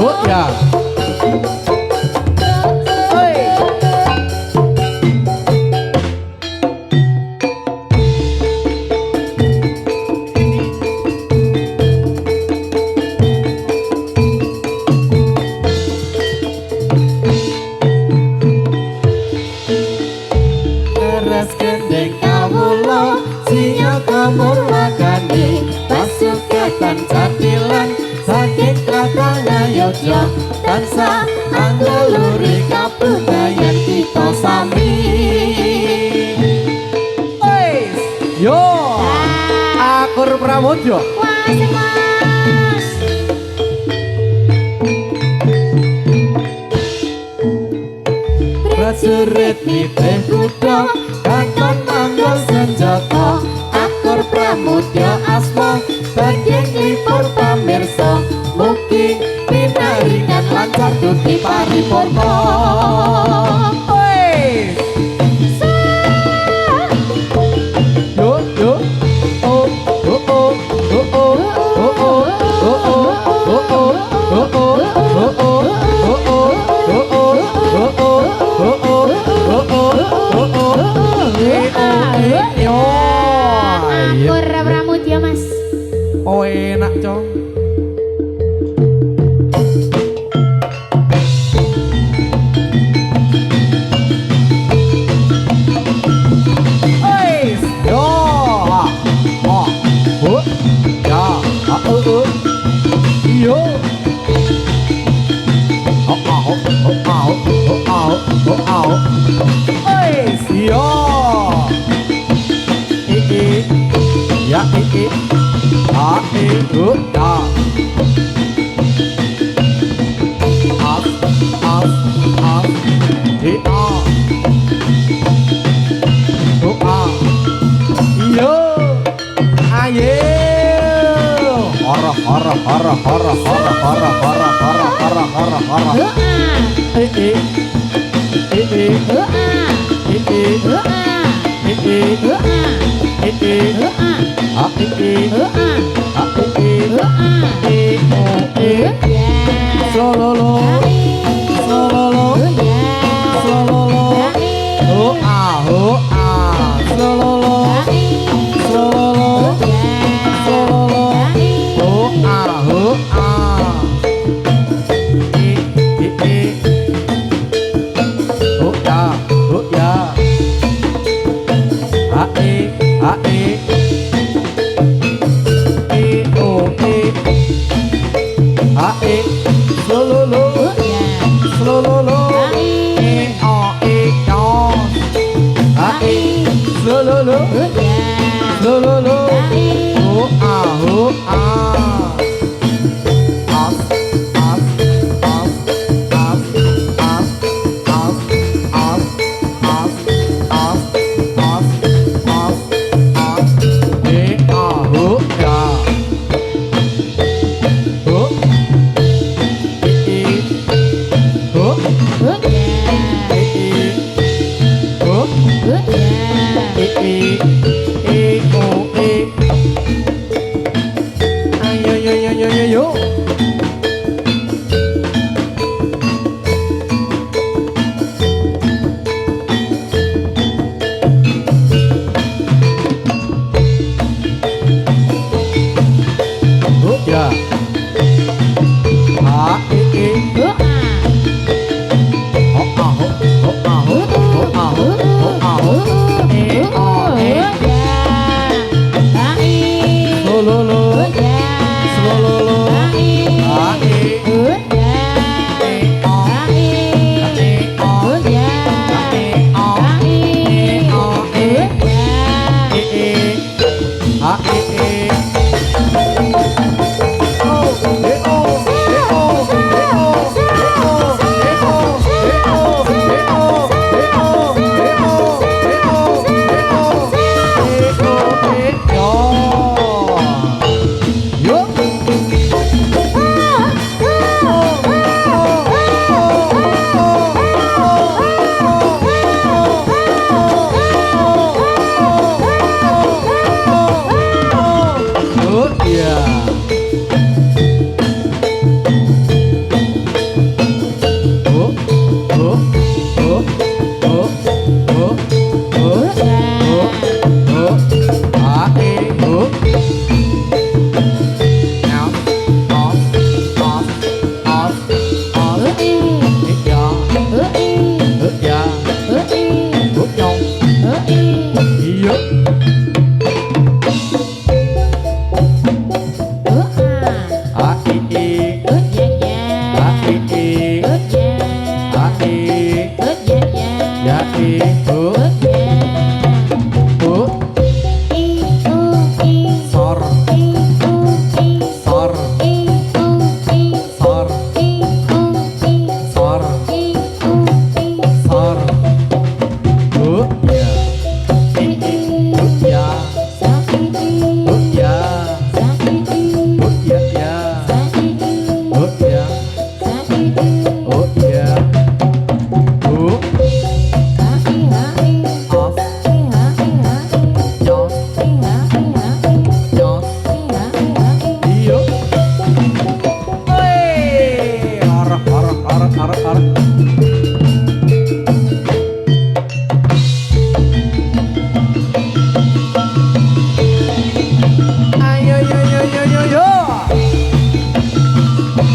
Oh ya. Tansa angguluri kabudayan kita sami. Wes, yo. Akur Pramojo. Wah, Mas. Prajurit nitih kuda kakon manggul senjata. Akur Pramojo asma badhe nglipur pamirsa. Mugi pinaringan lancar duti paripurna. Yo yo. Oh oh oh oh oh oh Akur Pramudia Mas. Oh enak cong. Yo. Wes yo. Ya ya. Yo. Ayo.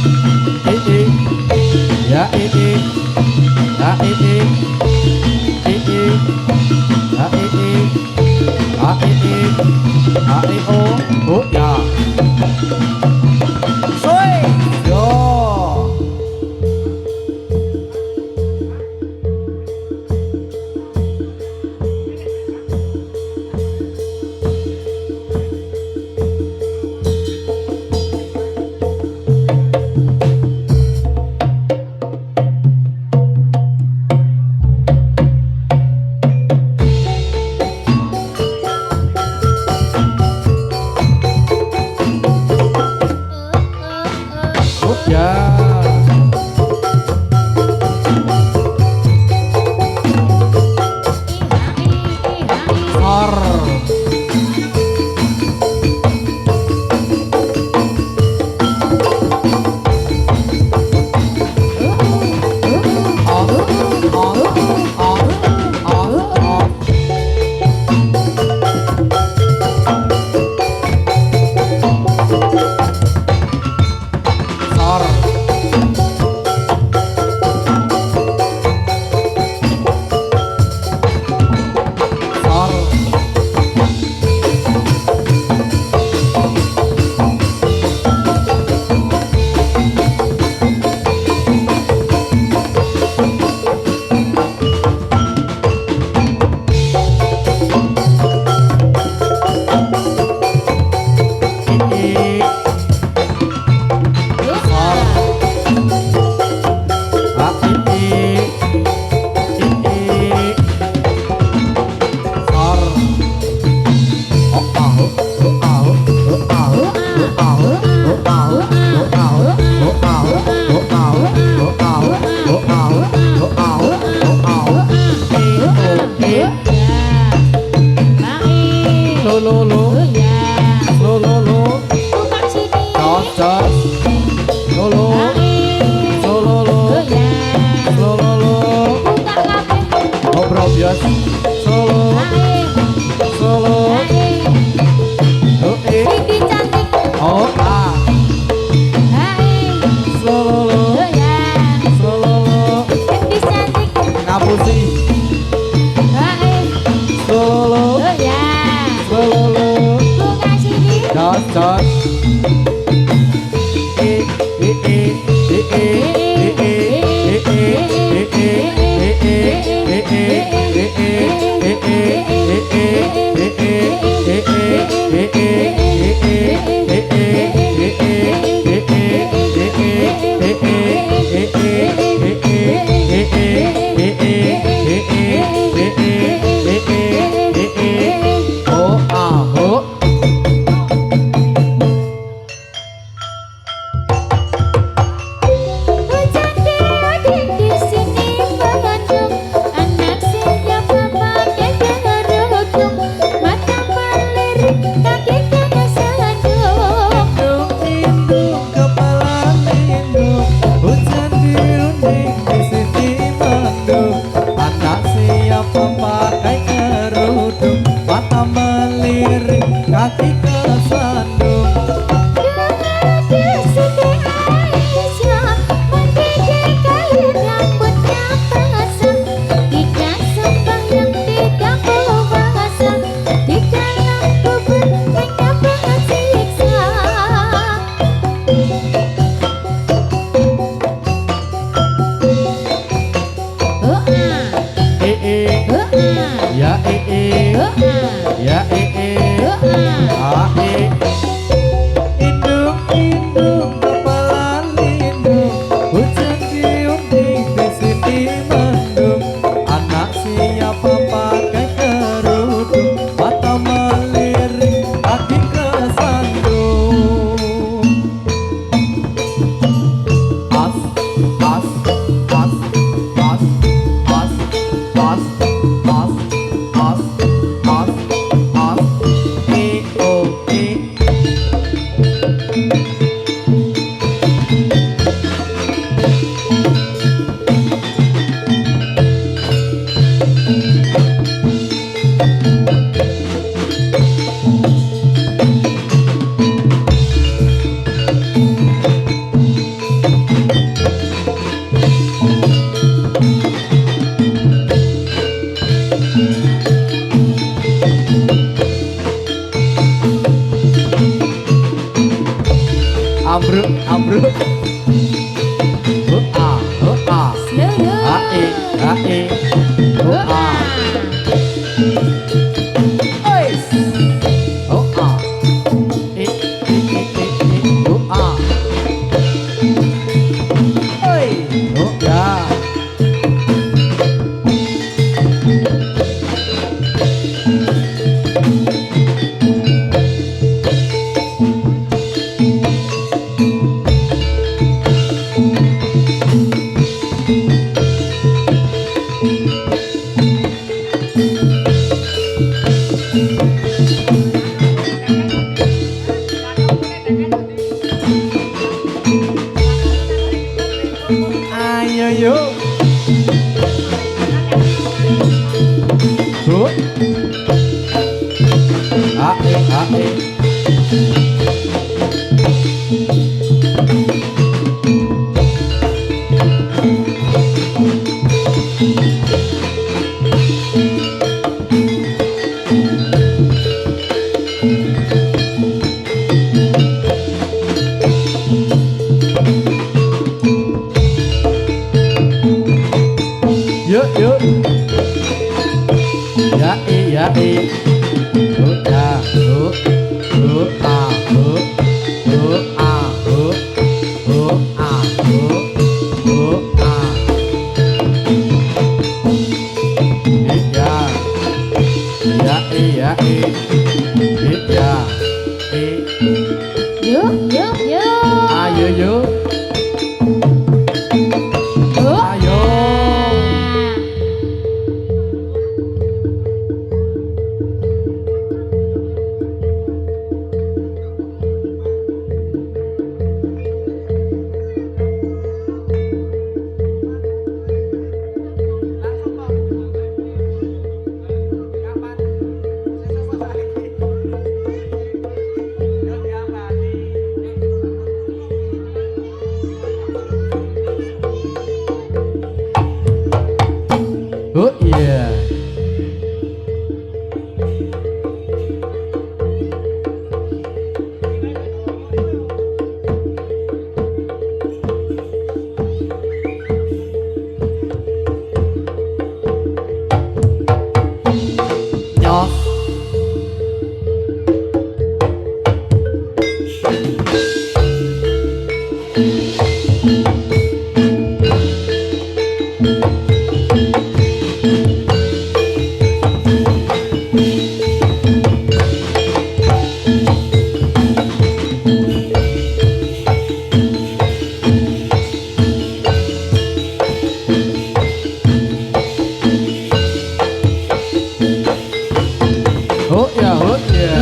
Ya ini, ya ini, ya ini, ya ini, ya ini, oh ya. Soy, yo. Mata melirik yuk. Ya i ya i. Hu ya hu a hu a hu a hu a. Ya i ya i. Ya i. Yuk, yuk, yuk. Ayo yuk. Yuk. Ayo. Oh iya. Nyos. Oh ya, oh ya.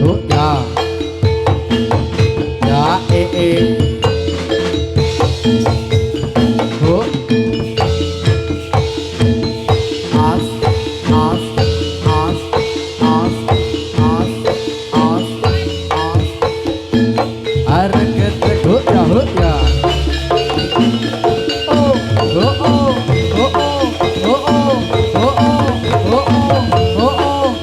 Oh ya. Ya Oh. As as as as as as as. Hareket oh ya. Oh oh oh oh oh oh oh oh oh oh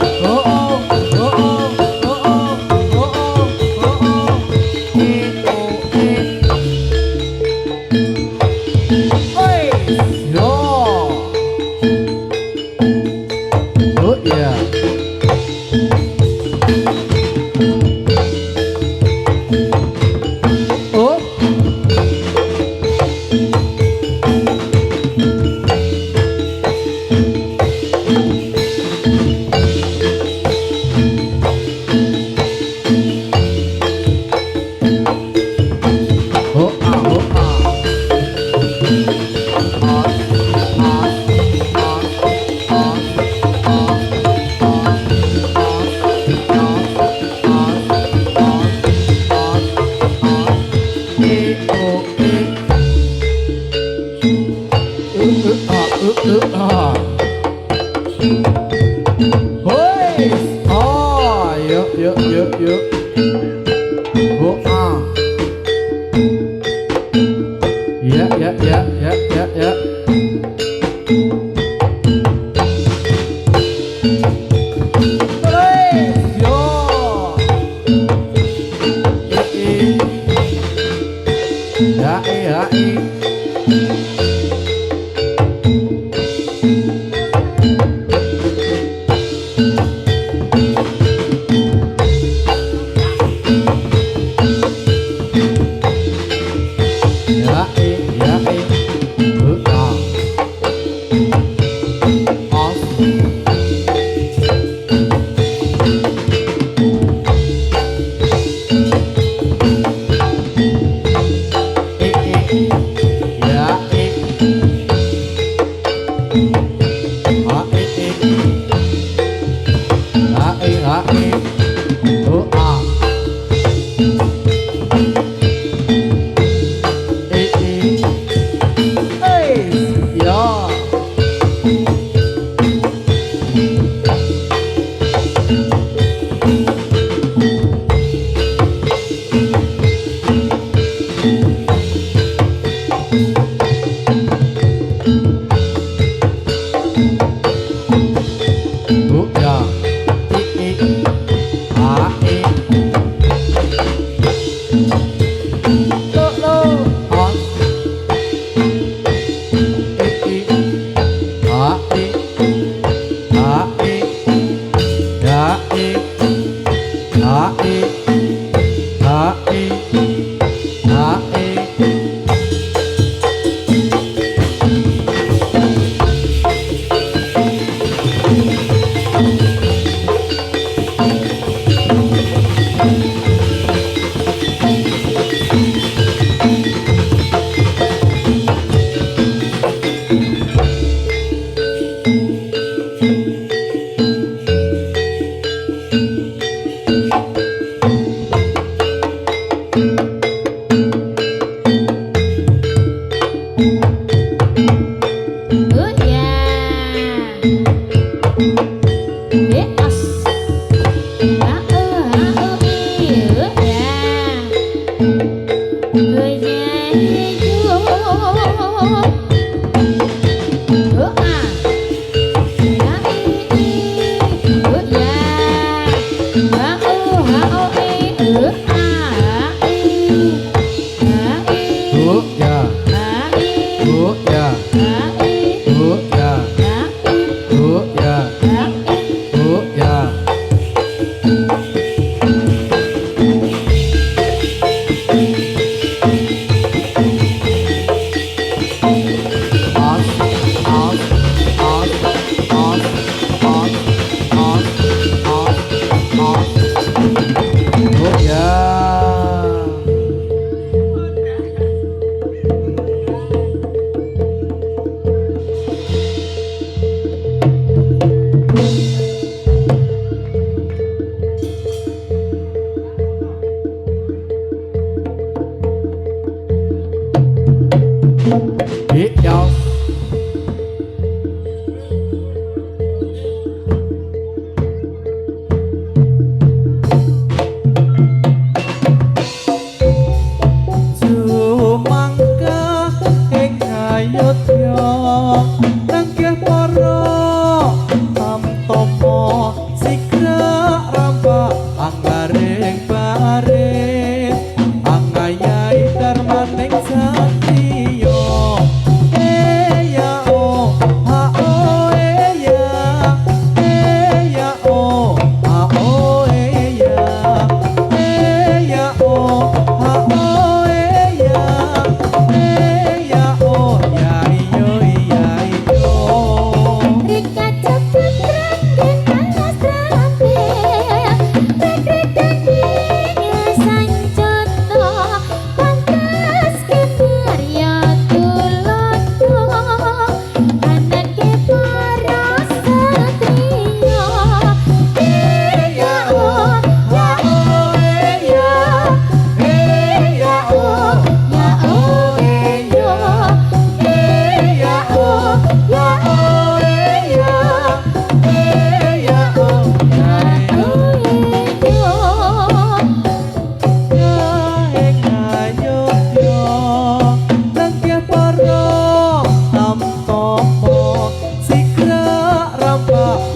Hoi, oh, yuk, yuk, yuk, yuk. Oh, ah. Ya, ya, ya, ya, ya, ya. Hoi, yo. Ya, ya, ya.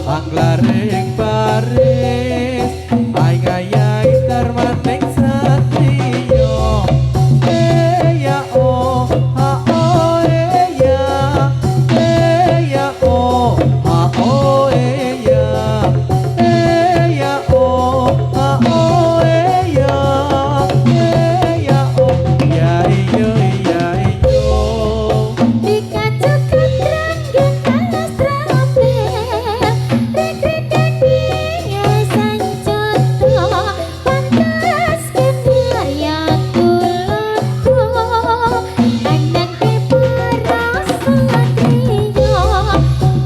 Anglaring baris Ay termaning satriyo ya oh ha oh ya oh ha oh ya oh ha oh ya oh ya iyo ya iyo Dikacukan ranggen kalas trape Rek-rekan ya sancoto Pantas kebaya kuloto Anak keparas satrio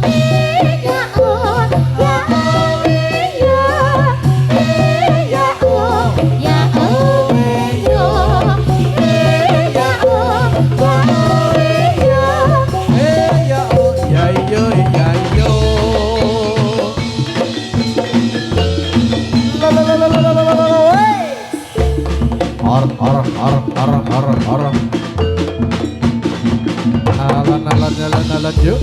ya oh ya oh ya oh ya oh ya oh ya oh ya iyo ya iyo Har Alan yuk yo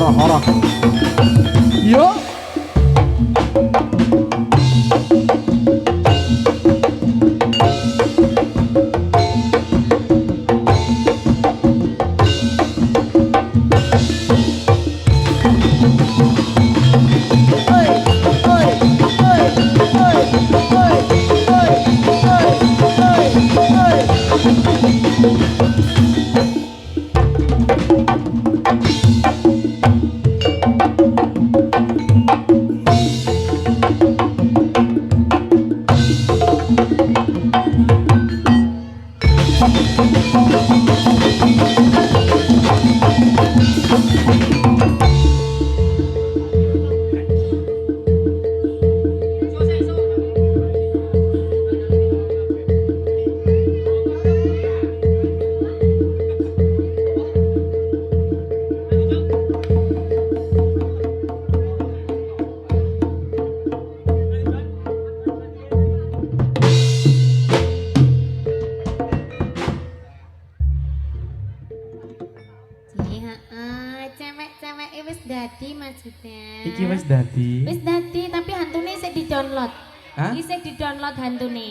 har yo Cewek-cewek wis dadi maksudnya. iki wis dadi Wis dadi tapi hantune sik di-download. hah Iki sik di-download hantune.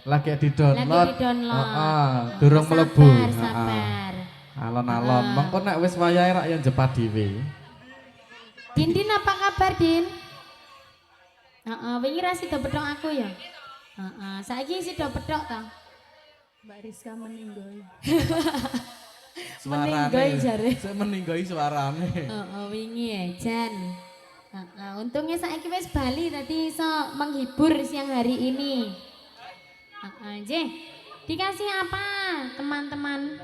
lagi di-download Lagi di-download. heeh durung mlebu Sabar, sabar. alon-alon mengko nek wis wayahe rak ya jepat dhewe Din apa kabar, Din? Heeh, wingi ra sida pedhok aku ya. Heeh, saiki sida pedhok ta. Mbak Rizka meninggoy. Meninggoy jare. Sik meninggoy suarane Heeh, wingi ya, Jan. Heeh, untungnya saiki wis bali tadi iso menghibur siang hari ini. Heeh, Jeh. Dikasih apa, teman-teman?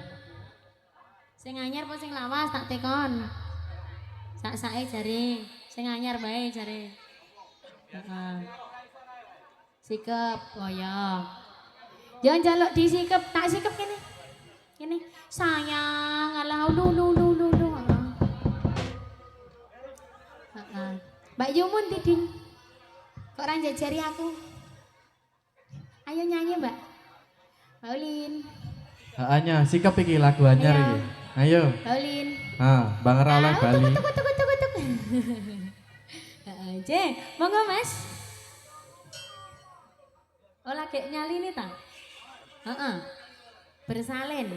Sing anyar apa sing lawas tak tekon. Sak-sake jare, sing anyar bae jare. Heeh. Sikep, oh ya. Jangan jaluk disikep, tak sikep kene. Kene. Sayang, alah lu. Heeh. Mbak Yumun Tidin. Kok orang jajari aku? Ayo nyanyi, Mbak. Mbak Ulin. Hanya sikap iki lagu anyar Ayo. iki. Ayo. Mbak Ulin. Bang Ra oleh Bali. Tuk. Heeh, monggo Mas. Oh lagi nyali nih ta? Heeh. Bersalin.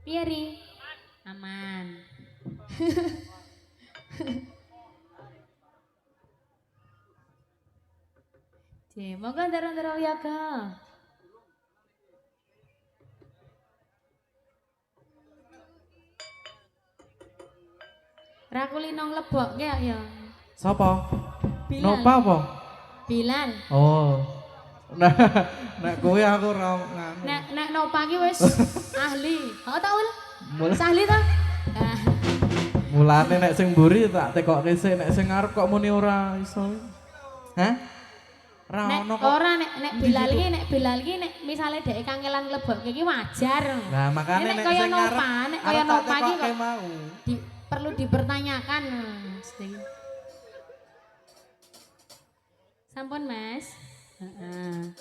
Pieri. Aman. Monggo ndaro-ndaro yoga. Rakuli nong lebok ya. Sapa? Bilal. Nopa apa? Bilal. Oh. Nah, nek kowe aku ora nganu. Nek Nopa ki wis ahli. Oh ta ul? Mul- Ahli ta? Ah. Mulane nek sing mburi tak tekokke sik, nek sing ngarep kok muni ora iso. Hah? Ora Nek ono kok. ora nek Bilal ki nek misale dhek kangelan nglebokke iki wajar. Nah, makane Nek nek kaya sing ngarep Nopa, nek kaya arep tak Nopa ki tekokke kok mau. perlu dipertanyakan mesti. Sampun Mas. Heeh.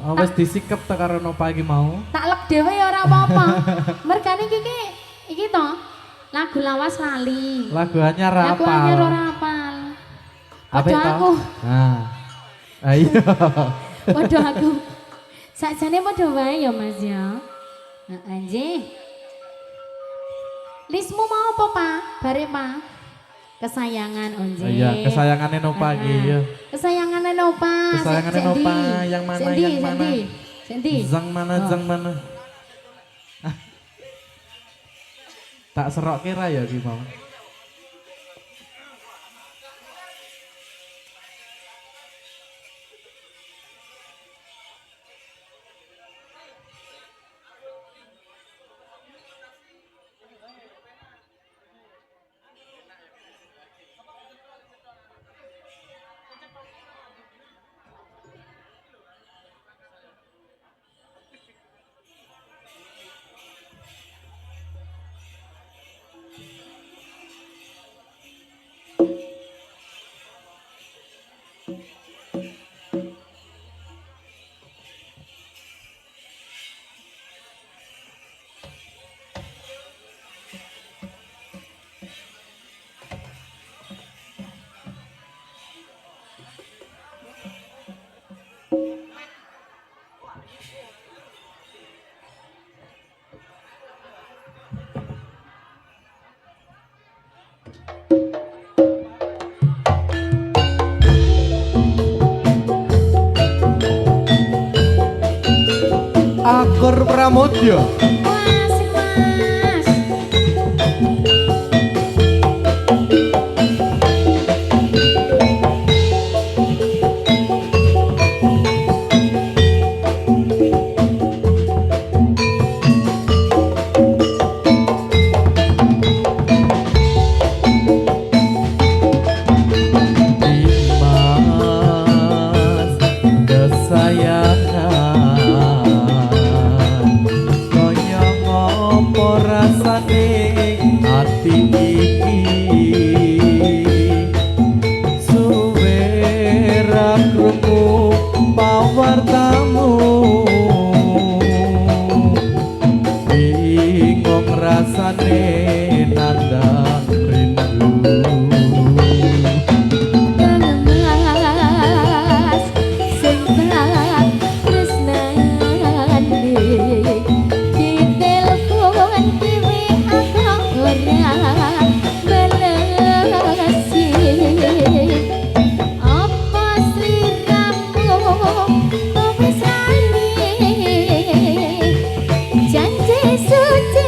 Oh, wis disikep ta karo Nova iki mau. Tak lek dhewe ya ora apa-apa. Mergane iki to lagu lawas lali. Lagu anyar ra Lagu apal. anyar ora apal. Apa Padha itu? aku. Nah. Ayo. Padha aku. Sakjane padha wae ya Mas ya. Heeh nggih. Lismu mau apa, Pak? Bare, Pak. Kesayangan Onje. Iya, kesayangannya Nova iki ya. Kesayangannya Nova. Kesayangannya Nova, yang mana, Sendi, yang mana? Sendi. Sendi. Zang mana, Oh. zang mana? Ah. Tak serok kira ya iki mau. Akur Pramodya. Asik, Mas. Dimas kesayangan kaya ngopo rasane ati iki suwe ra krungu pawartamu bingung rasane nandang rindu. Mas, sing tak tresnane ditelepon dhewe aku ora balesi. Apa sliramu wis lali janji suci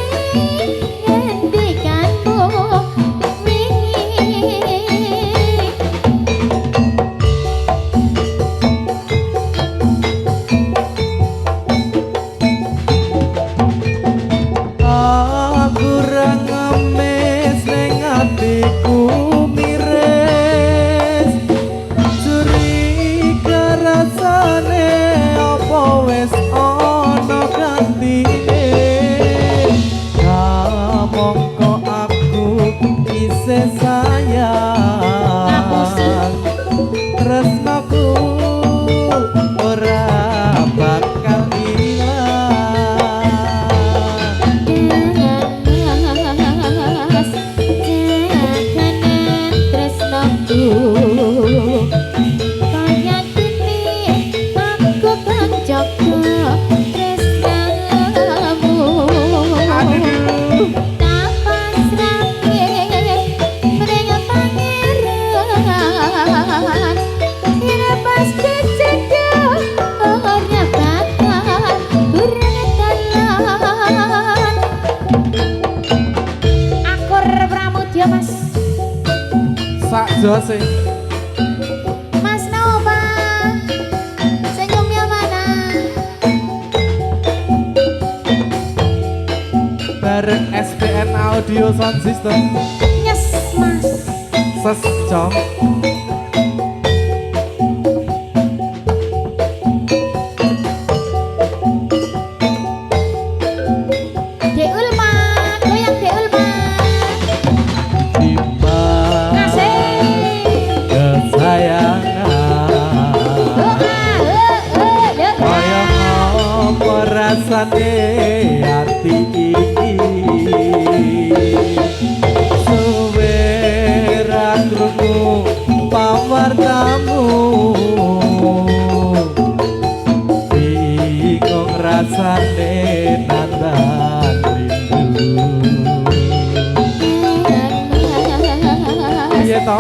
ngendikanmu wingi. Aku ra ngemis ning atiku miris curiga rasane apa wis ana gantine mongko aku isih sayang tresnaku ora bakal ilang. Mas, jaganan tresnaku kaya kini aku kan jaga tresnamu. Tak pasrahke mring pangeran yen pas kecedo ora bakal bertalan. Akur Pramodya, Mas. Sak jose Mas Nova, senyumnya mana? bareng SPN Audio Sound System Yes, Mas. sescom. Dek Ulma, goyang Dek Ulma. Dimas Asik. kesayangan Doa, kaya ati suwe ra krungu pawartamu bingung rasane nandan rindu piye to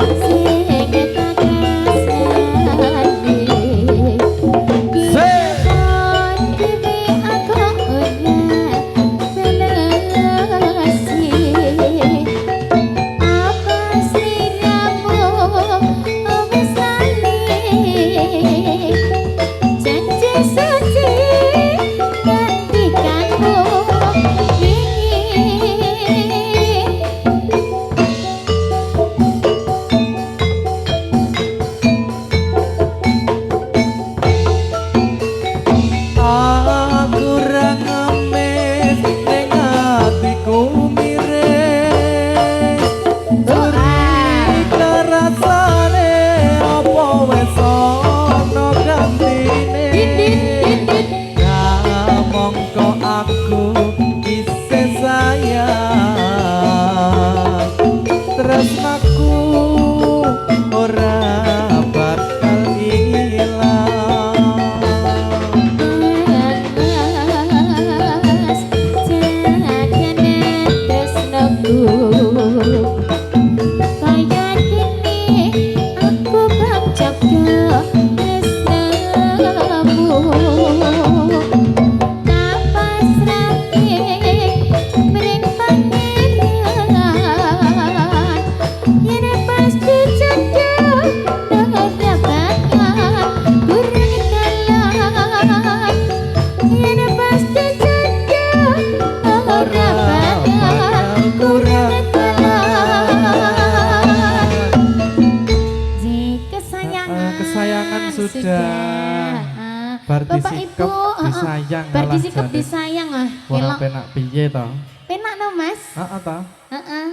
Bapak Ibu, disayang berdisikap disayang ah. Ora penak piye to? Penak no Mas? Heeh to. Heeh.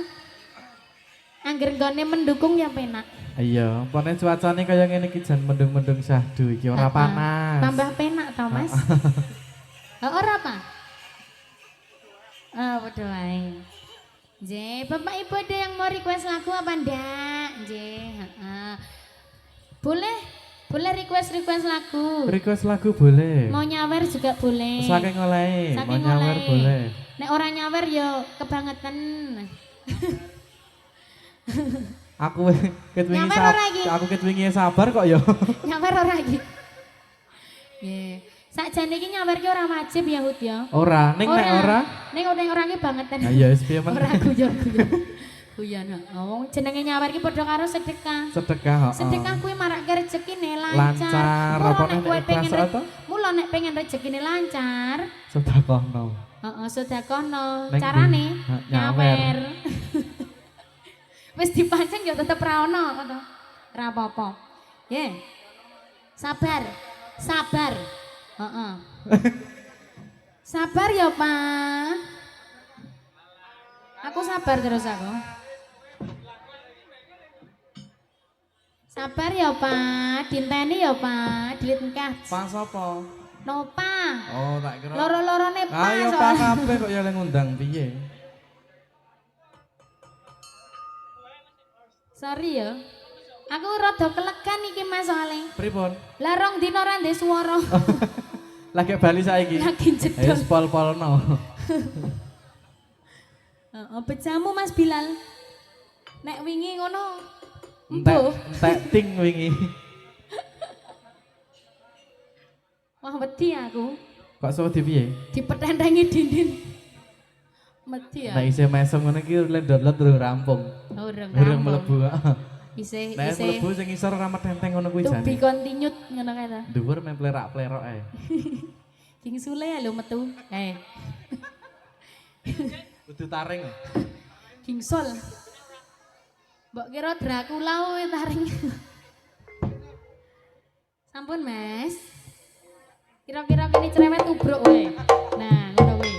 Angger nggone mendukung ya penak. Iya, pone cuacane kaya ngene iki jan mendung-mendung syahdu iki ora panas. Tambah penak to Mas? Ora apa? Padha wae. Nggih, Bapak Ibu ada yang mau request lagu apa ndak? Nggih, heeh. Boleh request lagu. Request lagu boleh. Mau nyawer juga boleh. Saking oleh, mau nyawer boleh. Nek orang nyawer yo kebangetan. Aku ket wingi sabar kok yo. Nyawer ora iki. Nggih. Sakjane iki nyawer ki ora wajib ya Hud ya. Ora, ning nek ora. Ning ora ki bangetan. Ha ya wis piye men. Ora guyon-guyon. Guyon. Oh, jenenge nyawer ki padha karo sedekah. Sedekah, heeh. Sedekah kuwi marake rezekine lancar. Lancar, apa nek pengen mula nek pengen rezekine lancar, sedekahno. Heeh, sedekahno. Carane nyawer. Wis dipancing ya tetep ra ono ngono. Ra apa-apa. Nggih. Sabar. Heeh. Sabar ya, Pak. Aku sabar terus aku. Sabar ya, Pak. Dinteni ya, Pak. Dilit engkah. Pak sapa? Nopa. Oh, tak kira. Loro-lorone Pak. Ayo Pak kabeh kok ya ngundang piye? Sorry ya. Aku rada kelekan iki Mas soalnya. Pripun? Lah rong dina ora ndek swara. Lagi bali saiki. Lagi jedol. Wis pol-polno. Bejamu Mas Bilal. Nek wingi ngono. Entek ting wingi. Wah wedi aku. Kok so di piye? Dipethentengi dinding. Wedi ya. Nek isih mesem ngono iki le download durung rampung. Durung mlebu. Isih mlebu sing isor ora metenteng ngono kuwi jane. To be continued ngono kae ta. Dhuwur men plerak-plerok ae. King Sule lho metu. Kudu taring. King Sol. Mbok kira Dracula kuwi taring. Sampun Mas. Kira-kira kene cerewet tubruk wae. Nah, ngono kuwi.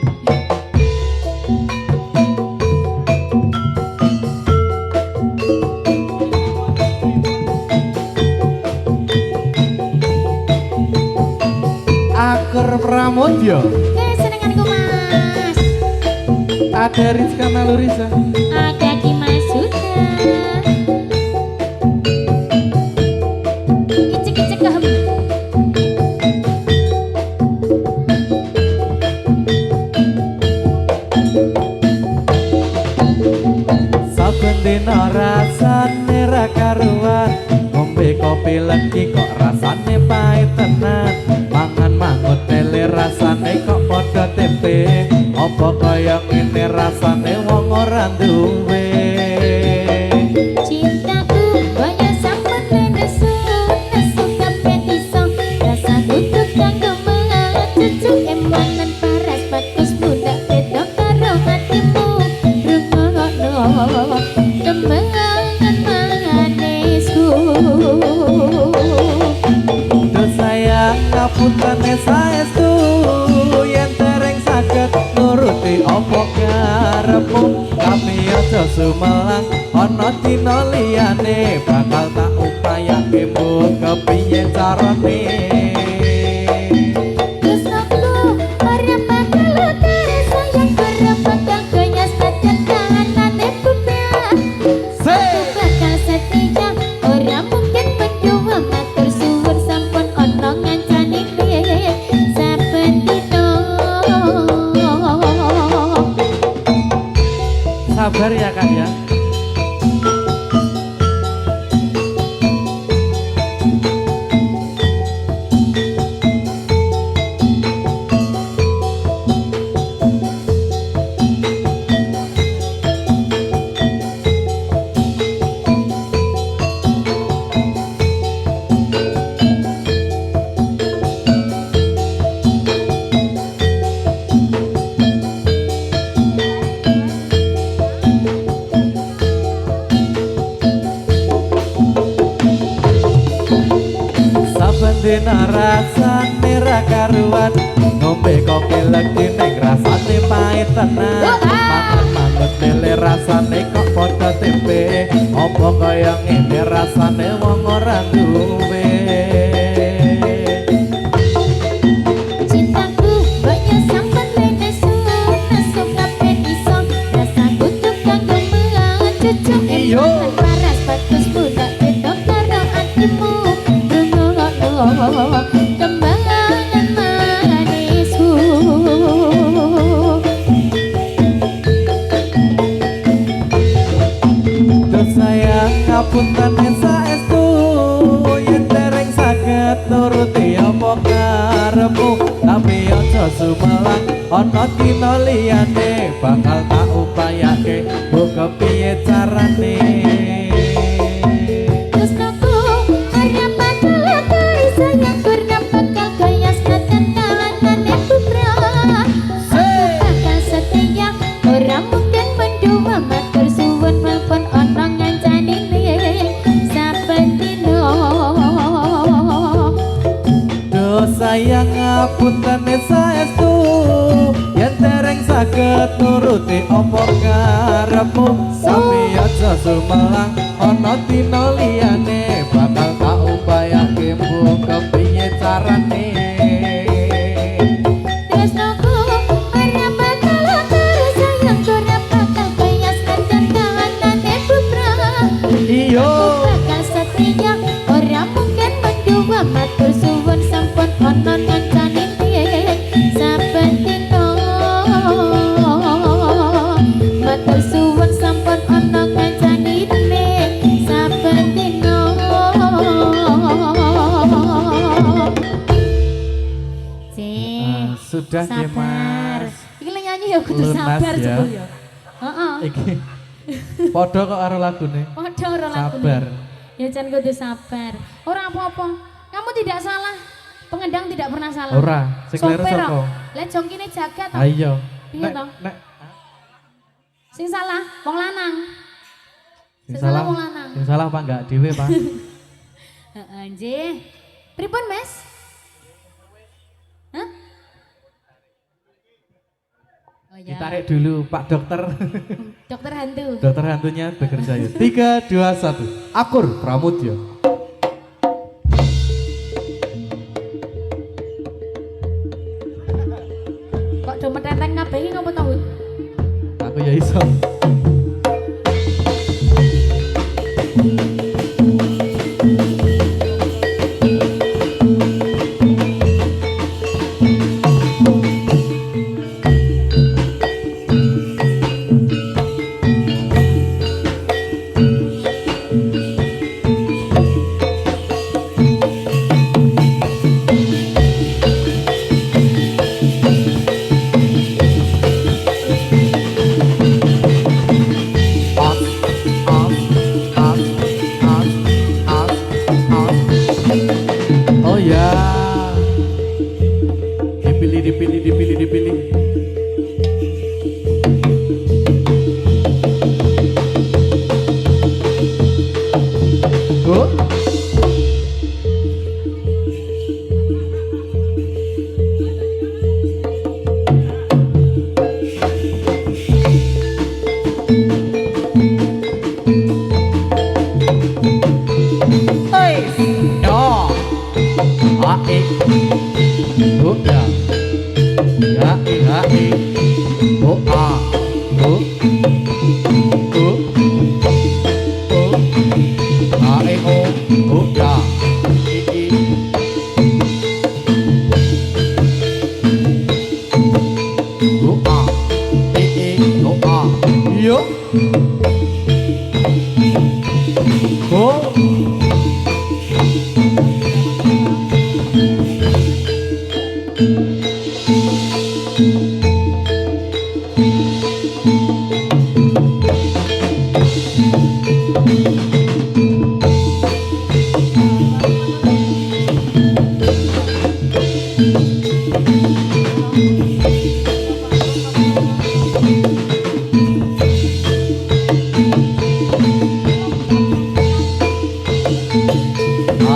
Akur Pramodya. Senenganku Mas. Ada Rizka Nalurisa. Ada Dimas Suta. Icek-icek kehem. Saben dina rasane ra karuan, ngombe kopi legi kok rasane pahit tenan. Mangan mangut tele rasane kok padha tempe, apa kaya ngene rasane wong ora duwe. Cintaku banyak sampai nesu nesu kabeh iso rasa kutuk kanggo cucu emanan paras bagus muda beda karo hatimu rungono tembangan manisku. Duh sayang ngapuntene saestu yen dereng saged nuruti apa karepmu, tapi aja sumelang ana dina liyane bakal tak upayake mbok kepiye carane. Tresnaku ora bakal terus sayang ora bakal goyas badan kahanane bubel. Aku bakal setia ora mungkin berdua matur suwun sampun ana ngancani saben dina. Sabar ya Kak ya. Saben dina rasane ra karuan, ngombe kopi legi ning rasane pahit tenan. Mangan mangut lele rasane kok padha tempe, apa kaya ngene rasane wong ora duwe. Cintaku banyak sampai nesu nesu kabeh iso rasa kutuk kanggo cucu emanan paras bagus muda beda karo hatimu rungono tembangan manisku. Duh sayang ngapuntene saestu yen dereng saged nuruti apa karepmu, tapi aja sumelang ana dina liyane bakal tak upayake mbok kepiye carane. Tresnaku ora bakal terus sayang ora bakal goyas badan kahanane bubel. Aku bakal setia ora mungkin mendua matur suwun maupun ana ngancani saben dina. Duh sayang ngapuntene saestu yen dereng saged nuruti apa karepmu, tapi aja sumelang ana dina liyane bakal tak upayake mbok kepiye carane. Tresnaku ora bakal terus sayang ora bakal goyas badan kahanane bubel. Iyo Bakal setia ora mungkin mendua matur suwun sampun ana ngancani saben dina. Matur suwun sampun ana ngancani saben dina. sudah ya Sabar. Mas. Iki lek nyanyi ya kudu Lunas sabar ya. jebul ya. Heeh. Iki padha kok karo lagune. Padha ora lagune. Sabar. Ya jan kudu sabar. Ora apa-apa. Kamu tidak salah. Pengendang tidak pernah salah. Ora, sing kleru Sopir sapa? kok. Lek jongkine jagat. Ha iya. Piye to? Nek Sing salah wong lanang. sing Sing salah salah wong lanang. sing salah apa enggak dhewe, Pak? Heeh, nggih. Pripun, Mas? Hah? Oh ya. Ditarik dulu Pak Dokter. Dokter hantu. Dokter hantunya bekerja ya. 3, 2, 1. Akur Pramudya. Kok do metenteng kabeh iki ngopo to, Hud? Aku ya iso. Oh ya, dipilih, dipilih, dipilih, dipilih. Oh. Oh ya, ya, ya, oh ah, oh, oh, oh, ah, oh ya, oh ah, oh ah, yo, oh.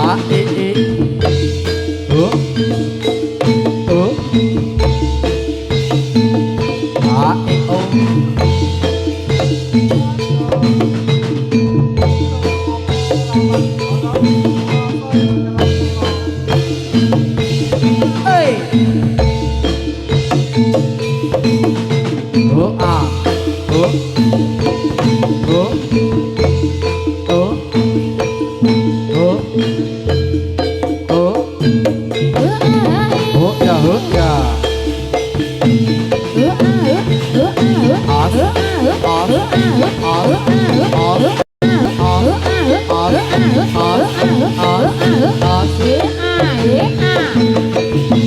A, E, O, O, A, E, O. Hey. O, A, O, O, O, O.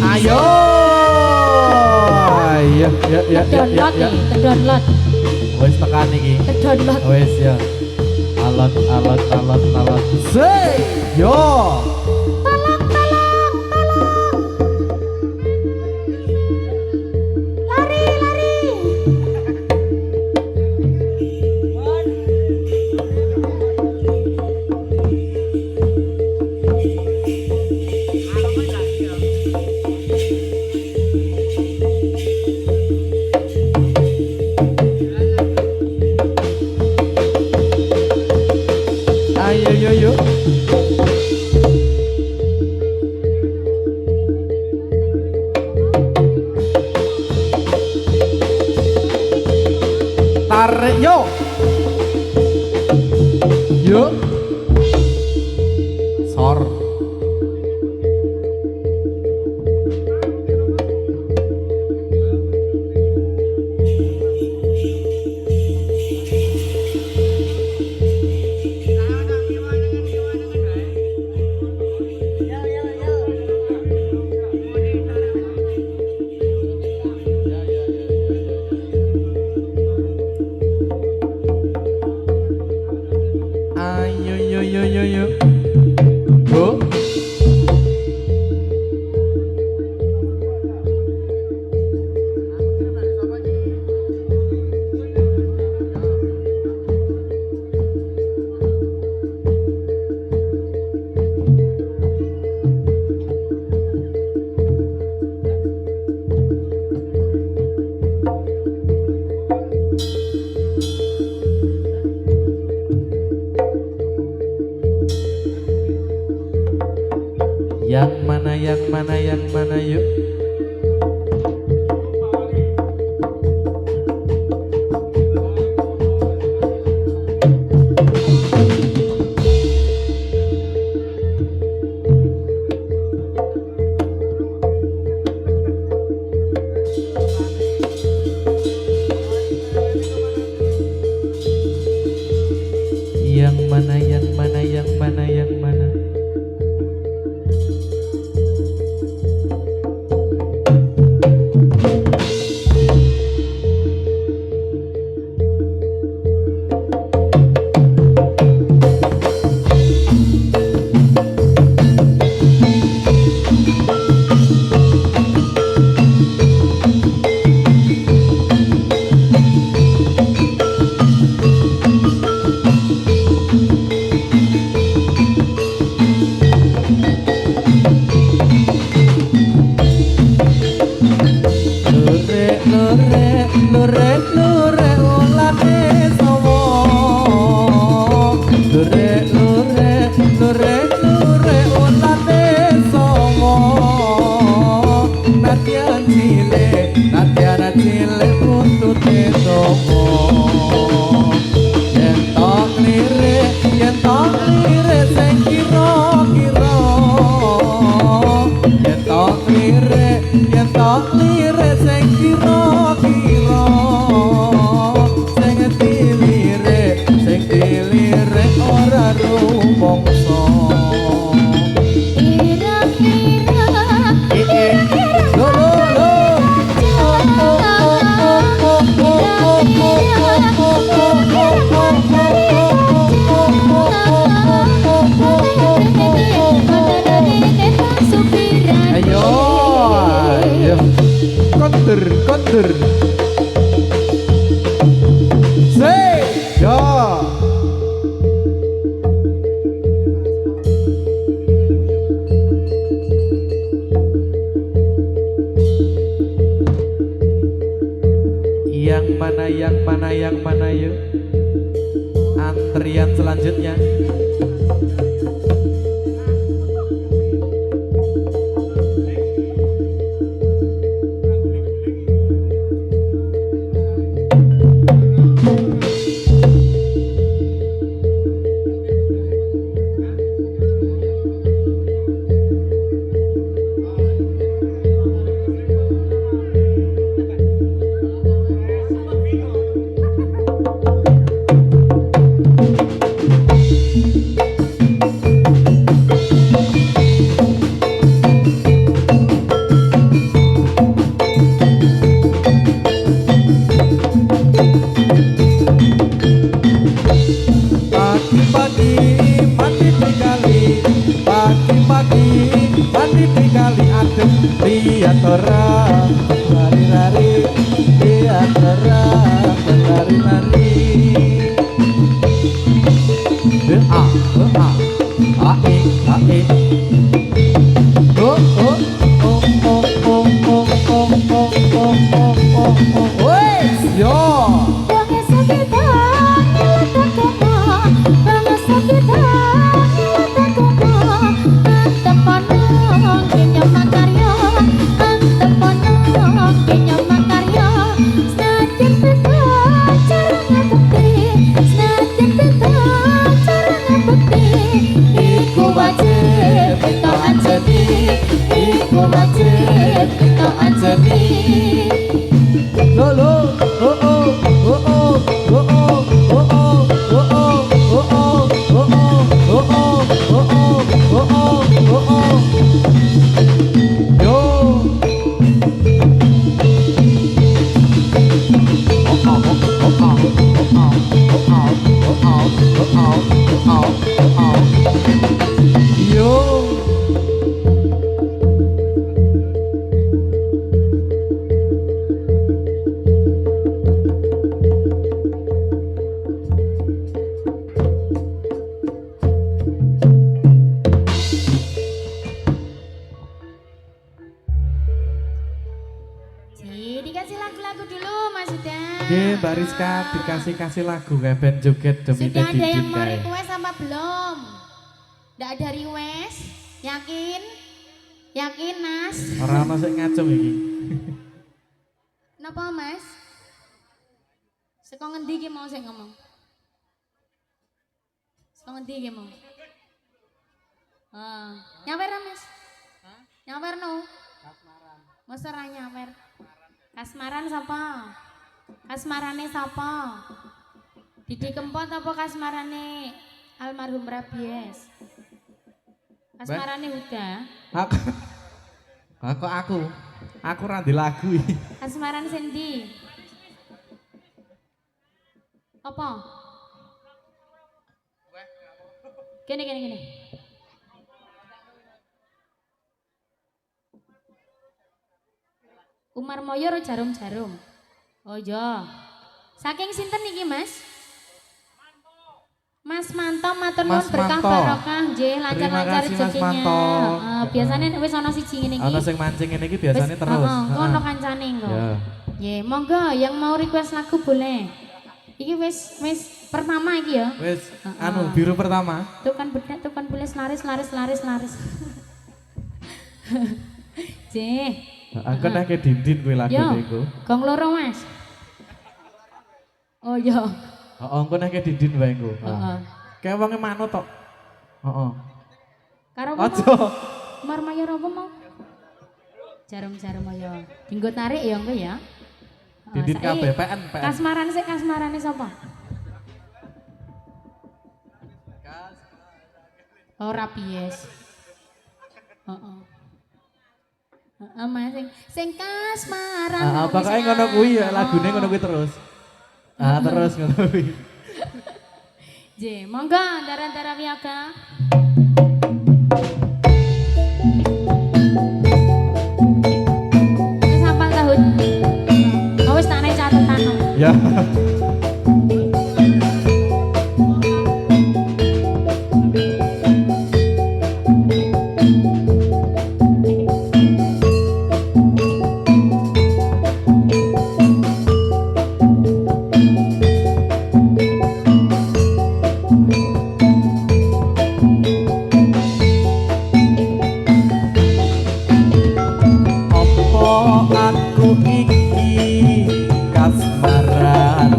Ayo. Ya. Download nih, download. Wes tekan iki. Download. Wes ya. Alat. Say, yo. Ayo, yo. Tarik yo. Yo. Sor. Yo. Go. Yang mana yuk. mana yang mana yang mana yang mana. Kondur say yo yang mana yang mana yang mana yuk antrian selanjutnya. Lihat orang lari-lari, lihat orang lari-lari. Ae. Oh. Wes yo. Dikasih lagu-lagu dulu Mas Huda. Mbak Rizka dikasih lagu kayak band joget demi Sudah ada yang mau kayak. request apa belum? Nggak ada request? Yakin? Yakin Mas? Orang masih ngacung ini. Kenapa Mas? Seko ngendi ki mau saya ngomong? Seko ngendi ki mau? Nyawer Mas? Nyawer no? Kasmaran. Masa ra nyawer? Kasmaran sapa? Kasmarane sapa? Didi Kempot apa kasmarane Almarhum Rabies. Asmarane Huda. Aku ra ndek lagu iki. Asmaran Sendi. Apa? Gini. Umar Moyo ro jarum-jarum. Oh iya. Saking sinten iki, Mas? Mas Manto matur nuwun Mas berkah Manto. barokah nggih lancar-lancar Terima kasih, Mas rezekinya. Manto. Heeh, biasane nek wis ana siji ngene iki. Ana sing mancing ngene iki biasanya Wis, terus. heeh, kono kancane engko. Ya. Nggih, monggo yang mau request lagu boleh. Iki wis pertama iki ya. Wis anu biru pertama. Tukan bedak, tukan pules laris. Jeh. Aku nek dindin kuwi lagu Yo, iku. gong loro Mas. Oh iya. Heeh, engko nek dindin wae engko. Heeh. Kayak wonge manut tok. Heeh. Karo apa? Aja. Mar mayor apa mau? Jarum-jarum ayo. Dinggo tarik ya engko ya. Dindin kabeh PN. Kasmarane sapa? Oh Rabies. Heeh. Heeh, Mas sing kasmaran. Pokoke ngono kuwi ya lagune ngono kuwi terus. Terus ngono kuwi. J, monggo Dara Wiaga. Wis hafal tahun. Oh wis tak nek catetan. Ya. Opo aku iki kasmaran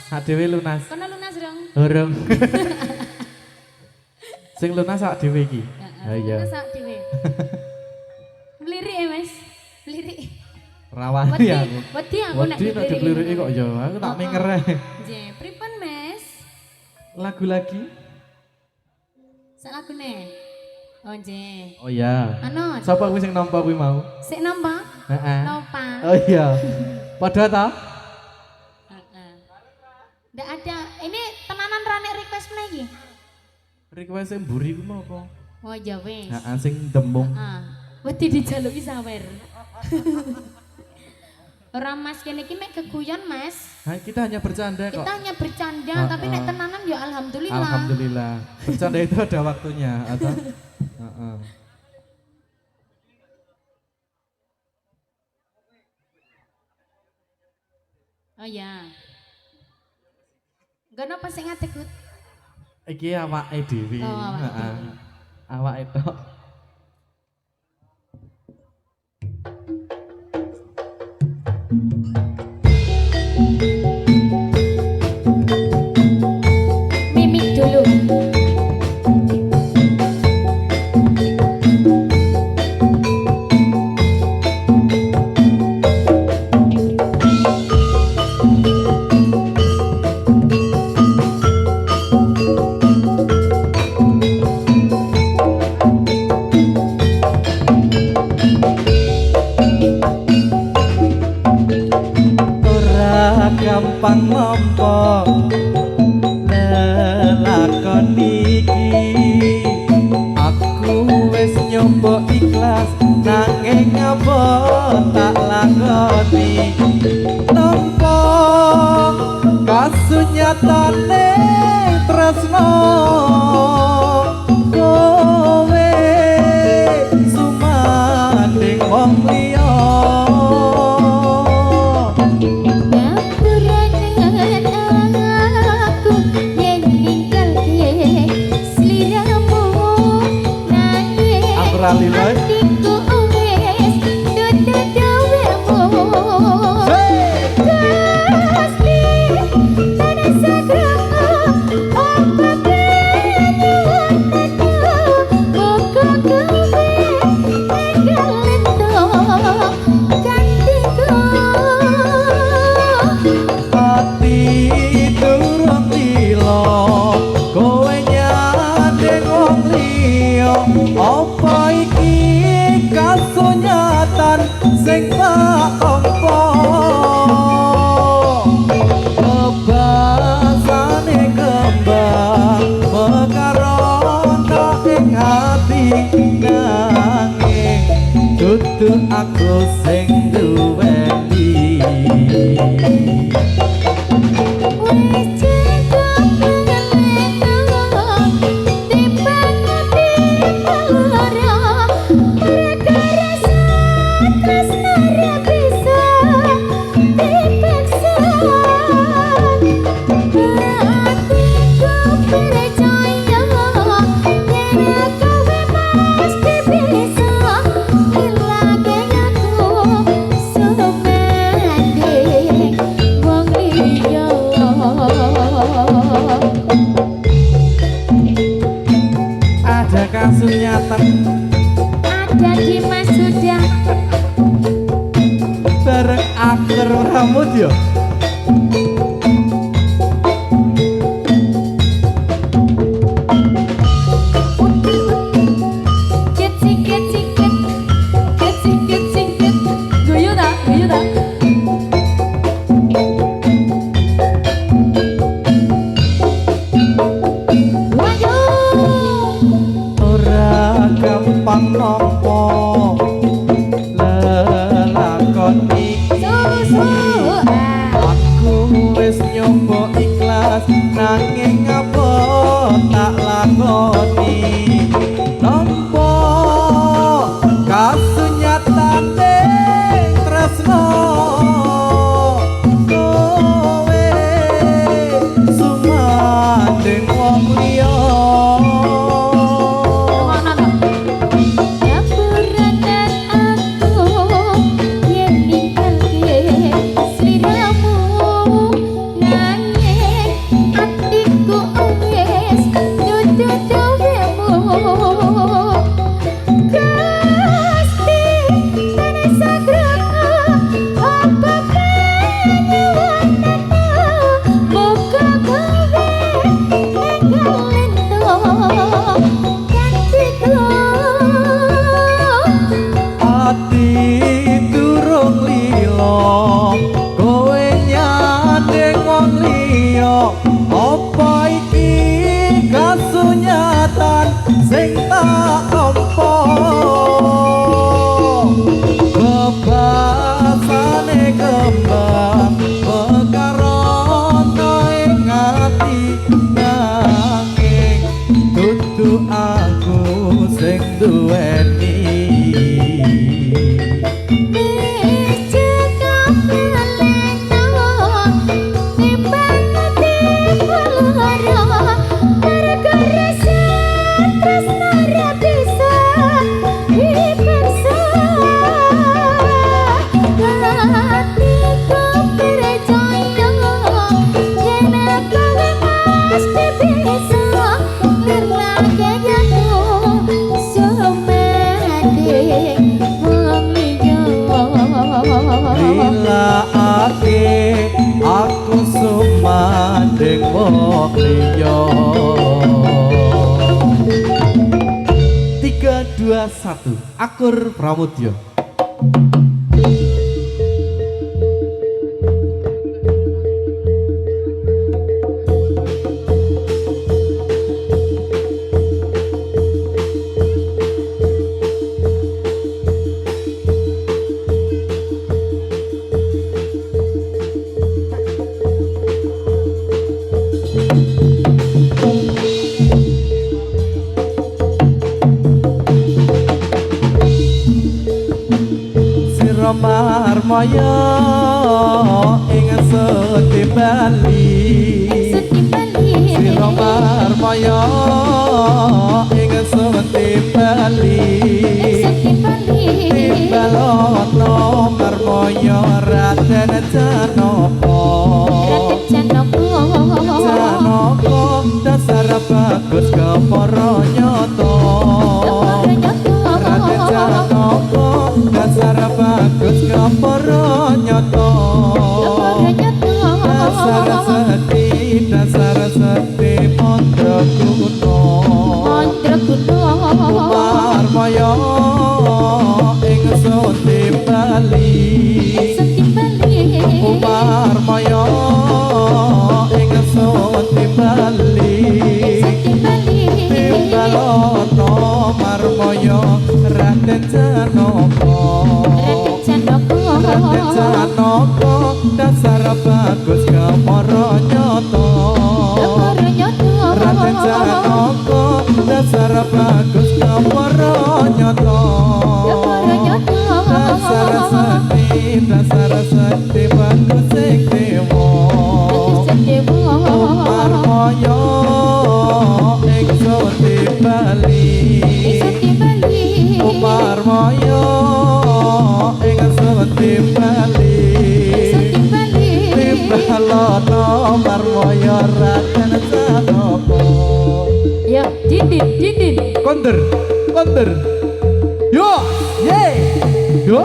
Sak dhewe lunas. Kono lunas dong. Urung. Sing lunas sak dhewe iki. Ha iya. Lunas sak dhewe. Melirik ya Mas. Melirik. Rawani aku. Wedi aku nek Wedi nek dipliriki kok ya aku tak minger ae. Nggih, pripun Mas? Lagu lagi? Sak lagune. Oh nggih. Oh iya. Anu, Sapa kuwi sing nampa kuwi mau? sik nampa? Heeh. Nopa. Oh iya. Padha ta? Heeh. Ndak ada. Ini tenanan rane request meneh iki. Request sing mburi ku mau apa? Oh ya wis. Heeh sing dembung. Heeh. Wedi dijaluki sawer. Ora Mas kene iki mek keguyon Mas. Nah, kita hanya bercanda kok. Kita hanya bercanda tapi nek tenanan ya alhamdulillah. Alhamdulillah. Bercanda itu ada waktunya, atau? Heeh. Oh ya. Enggak napa sing ngadeg Gut? Iki awake dhewe. Oh, awake Heeh. dhewe. Awake tok. Mimik dulu. Ora gampang nampa lelakon iki. Aku wis nyoba ikhlas nanging apa tak lakoni. Nampa kasunyatane tresno kowe sumanding wong liya. Lali lali. Hati turun lilo, kowe nyadeng wong liya. Apa iki kasunyatan sing tak tampa? Kebasane kembang mekarono ing ati nanging dudu aku sing duweni. Ada kasunyatan Ada di Mas sudah. bareng akhir rambut ya. Guyu ta, guyu ta. Ora gampang nampa lelakon iki. Aku wis nyoba ikhlas nanging apa tak lakoni. Nampa kasunyatane tresno kowe sumanding wong liya. duweni. Aku sumanding wong liya. 3, 2, 1 Akur Pramudya. Marmaya ing Seti Bali. Sira marmaya ing Seti Bali. Timbalono marmaya Raden Janaka. Janaka dasar bagus kepara nyata. Raden Janaka dasar bagus kepara nyata. Dasar seti mandraguna. Marmaya ing Seti Bali. Marmaya ing Seti Bali. Timbalono marmaya Raden Janaka. Raden Janaka dasar bagus kepara nyata. Raden Janaka dasar bagus kepara nyata. Dasar seti bagus sing dewa. Marmaya ing Seti Bali. Marmaya ing Seti Bali. Timbalono marmaya Raden Janaka. Ya, dindin. Konter. Yo, ye. Yo.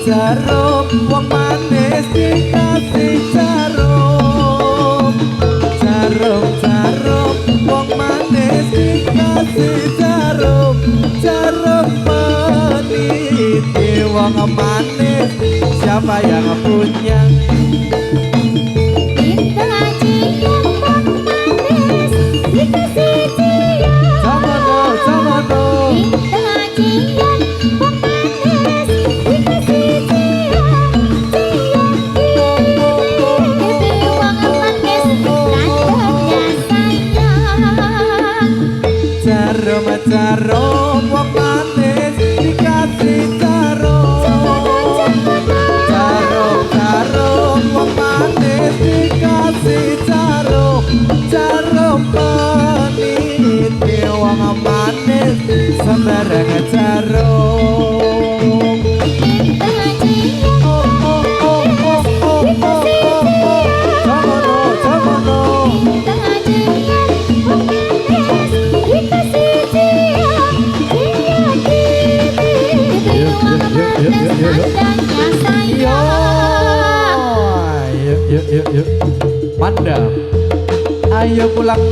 Jarum wong manis dikasih jarum. Jarum wong manis dikasih jarum. Jarum peniti wong manis, siapa yang punya? Jarum wong manis dikasih jarum. Jarum wong manis dikasih jarum. Jarum peniti wong manis sembarang jarum. Jamono Ayo pulang.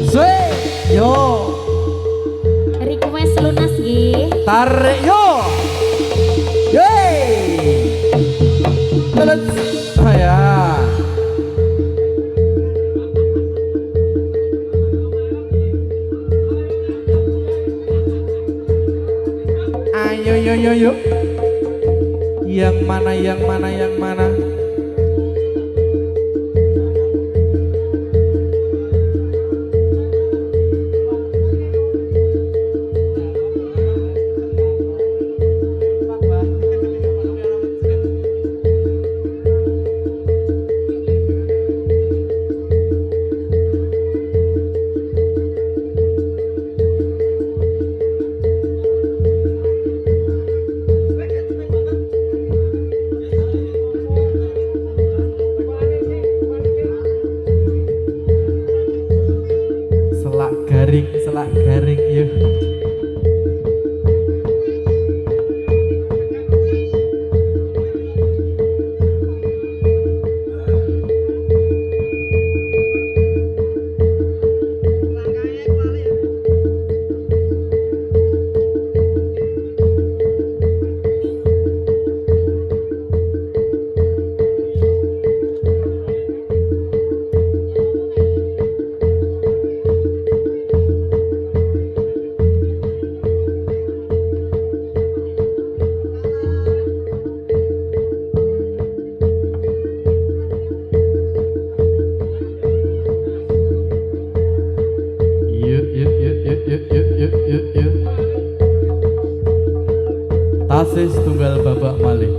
Swe, yo. Request lunas nggih. Tarik yo. Yeay. Let's. Ya. Ayo yo yo yo. Yang mana yang mana yang mana? Selak garing yuk. Tasis tunggal babak malih.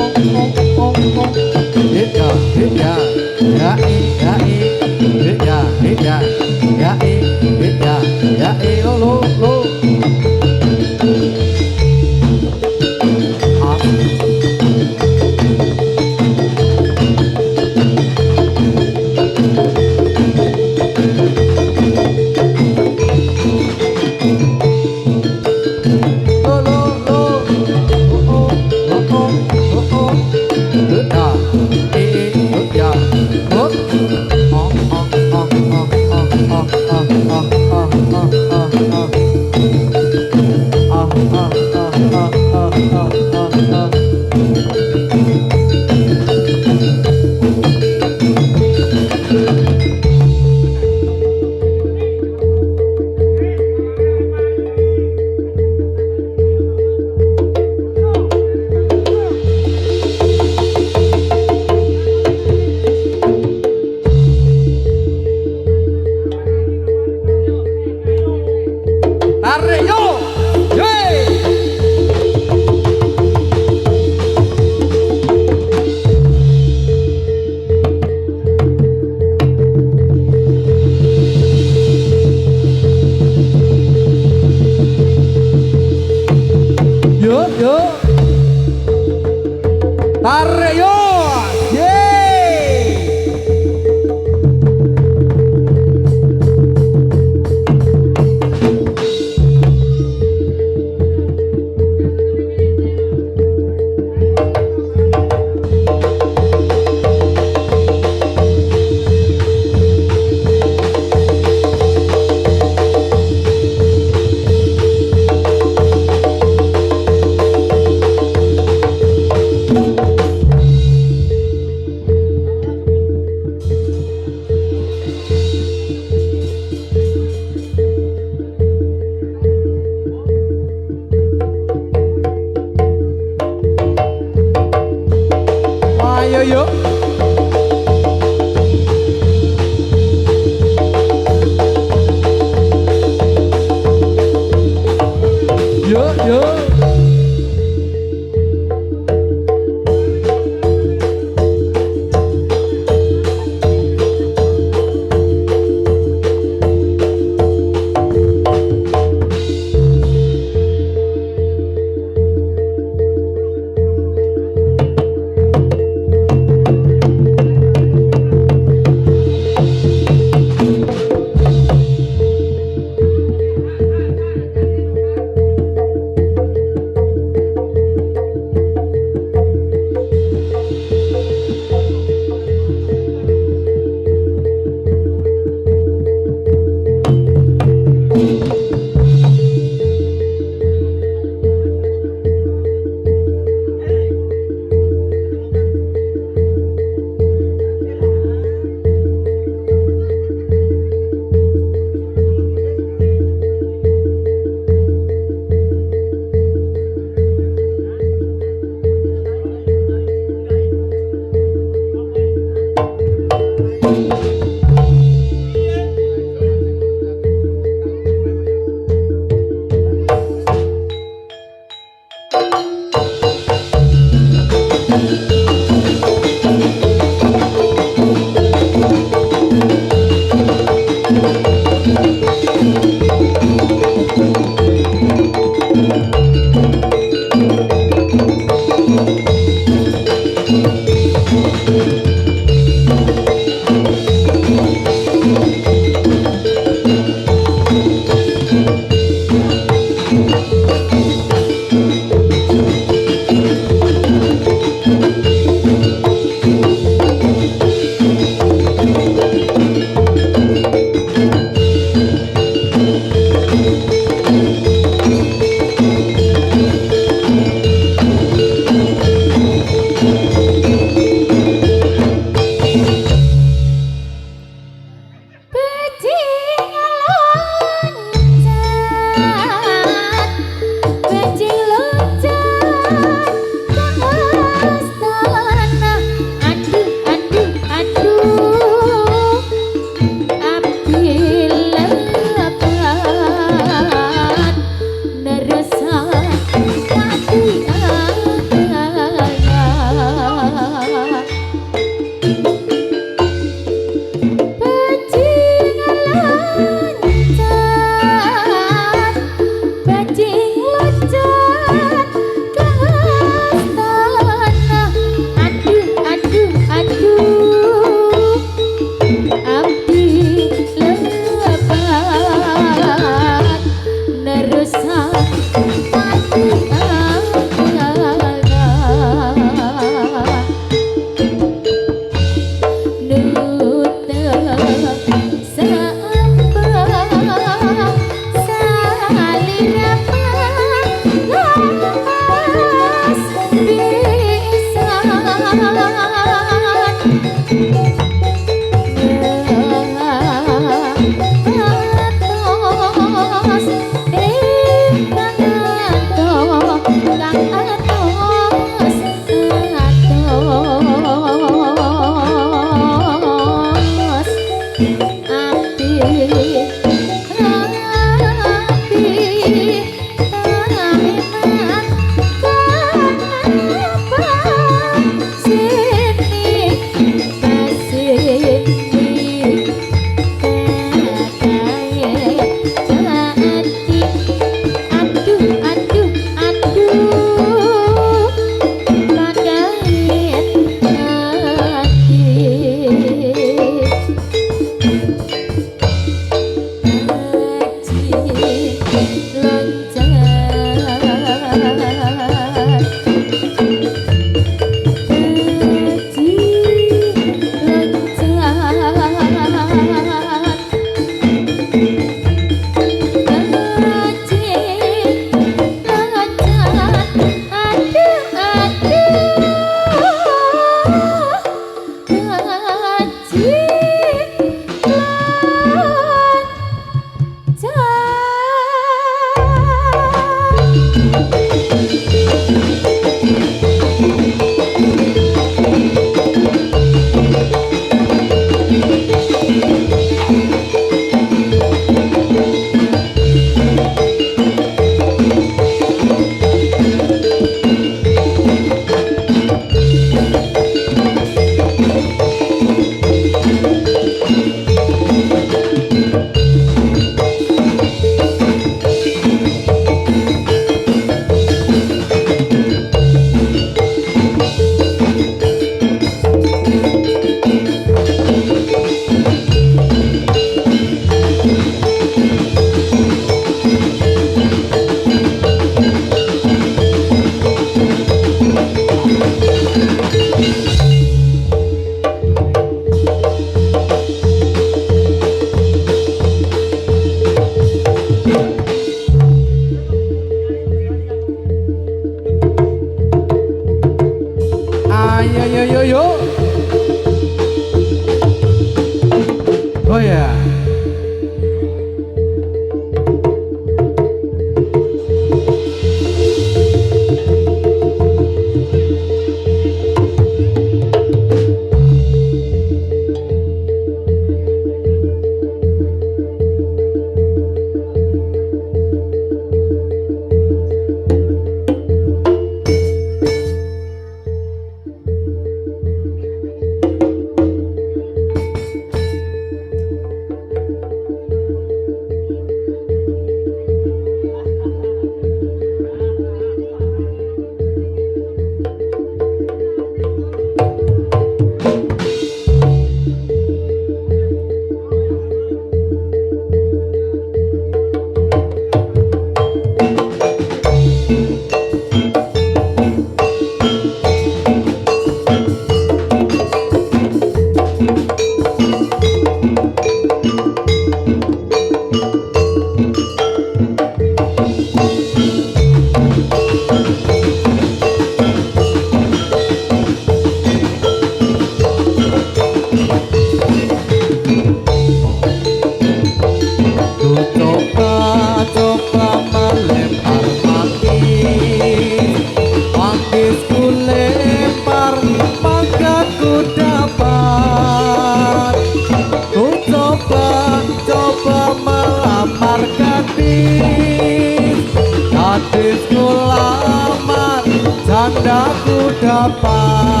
candaku dapat.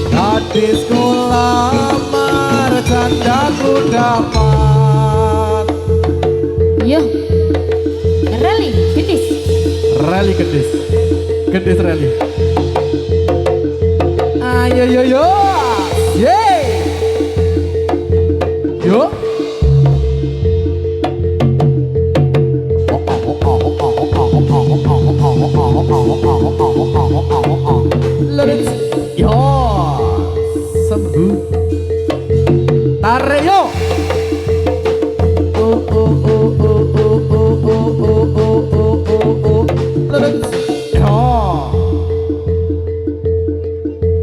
Gadis lamar candaku dapat. Yo, rally gedis. Rally gedis. Gedis rally. Ayo yo yo. Yeay. Yo. Let's yo. Sembuh. Tarik yo.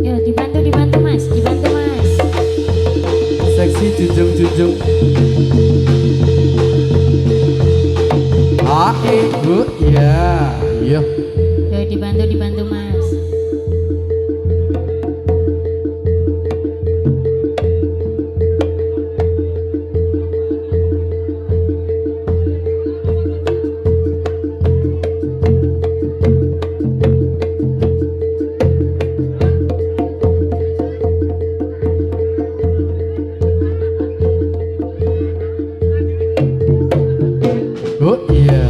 Yo, dibantu Mas, dibantu Mas. Seksi junjung. Bu, ya. Yo. Yo, dibantu Mas. Oh iya.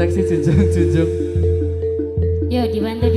Seksi junjung. Yo, dibantu.